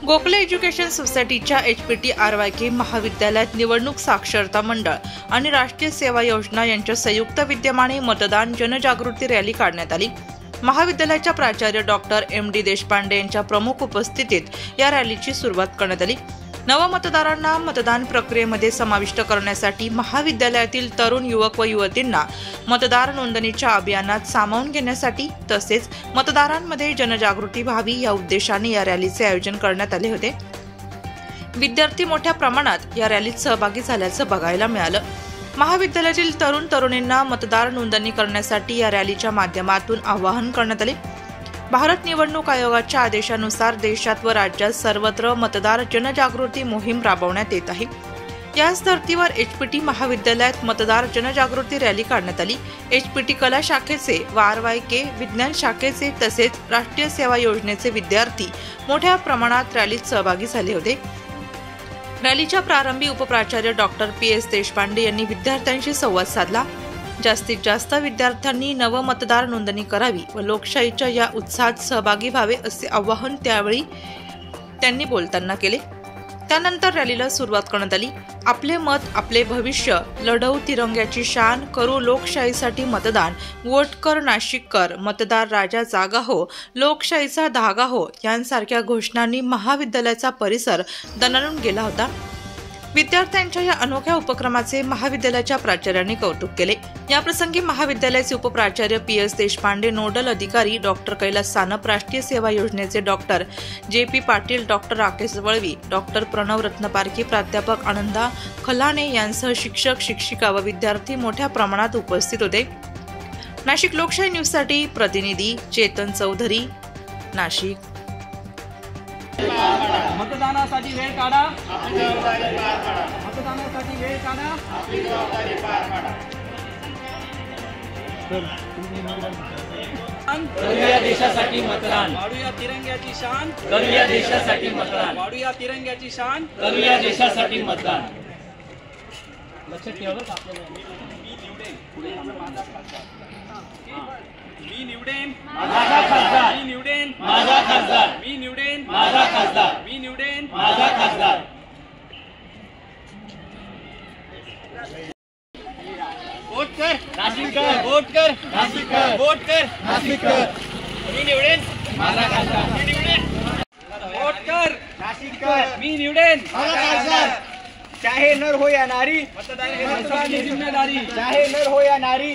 Gokhale education सोसायटीच्या HPTRYK महाविद्यालयात निवडणूक साक्षरता मंडळ आणि राष्ट्रीय सेवा योजना यांच्या संयुक्त विद्यमाने मतदान जनजागृती रॅली काढण्यात आली। महाविद्यालयाच्या प्राचार्य डॉक्टर MD देशपांडे यांच्या प्रमुख उपस्थितीत या रॅलीची सुरुवात करण्यात आली। नवमतदारांना मतदान प्रक्रियेमध्ये समाविष्ट करण्यासाठी महाविद्यालयातील तरुण युवक व युवतींना मतदार नोंदणीच्या अभियानात सामावून घेण्यासाठी तसेच मतदारांमध्ये जनजागृती व्हावी या उद्देशाने या रॅलीचे आयोजन करण्यात आले होते। विद्यार्थी मोठ्या प्रमाणात या रॅलीत सहभागी झाल्याचं बघायला मिळालं। महाविद्यालयातील तरुण तरुणींना मतदार नोंदणी करण्यासाठी या रॅलीच्या माध्यमातून आवाहन करण्यात आले। भारत निवडणूक आयोगाच्या आदेशानुसार देशात व राज्यात सर्वत्र मतदार जनजागृती मोहीम राबवण्यात येत आहे। याच धर्तीवर HPT महाविद्यालयात मतदार जनजागृती रॅली काढण्यात आली। HPT कला शाखेचे व RYK विज्ञान शाखेचे तसेच राष्ट्रीय सेवा योजनेचे विद्यार्थी मोठ्या प्रमाणात रॅलीत सहभागी झाले होते। रॅलीच्या प्रारंभी उपप्राचार्य डॉक्टर PS देशपांडे यांनी विद्यार्थ्यांशी संवाद साधला। जास्तीत जास्त विद्यार्थ्यांनी नवमतदार नोंदणी करावी व लोकशाहीच्या या उत्साहात सहभागी व्हावे असे आवाहन त्यावेळी त्यांनी बोलताना केले। त्यानंतर रॅलीला सुरुवात करण्यात आली। आपले मत आपले भविष्य, लढवू तिरंग्याची शान, करू लोकशाहीसाठी मतदान, वोट कर नाशिक कर, मतदार राजा जागा हो, लोकशाहीचा धागा हो यांसारख्या घोषणांनी महाविद्यालयाचा परिसर दणाणून गेला होता। विद्यार्थ्यांच्या या अनोख्या उपक्रमाचे महाविद्यालयाच्या प्राचार्यांनी कौतुक केले। याप्रसंगी महाविद्यालयाचे उपप्राचार्य PS देशपांडे, नोडल अधिकारी डॉक्टर कैलास सानप, राष्ट्रीय सेवा योजनेचे doctor JP Patil, doctor Rakesh Valvi, doctor Pranav Ratnaparkhi, प्राध्यापक आनंदा खलाणे यांसह शिक्षक, शिक्षिका व विद्यार्थी मोठ्या प्रमाणात उपस्थित होते। नाशिक लोकशाही न्यूजसाठी प्रतिनिधी चेतन चौधरी, नाशिक। मतदानासाठी वेळ काढा, मतदानासाठी वेळ काढा। करूया देशासाठी मतदान, वाढूया तिरंग्याची शान, करूया देशासाठी मतदान, वाढूया तिरंग्याची शान, करूया देशासाठी मतदान। लक्षात ठेवा मी निवडेन माझा खासदार, मी निवडेन माझा खासदार, मी निवडेन माझा खासदार, मी निवडेन माझा खासदार। वोट कर नाशिककर, वोट कर नाशिककर, वोट कर नाशिककर, मी निवडेन माझा खासदार, मी निवडेन वोट कर नाशिककर, मी निवडेन माझा खासदार। चाहे नर हो या नारी, मतदान हे सर्वांची जिम्मेदारी। चाहे नर हो या नारी,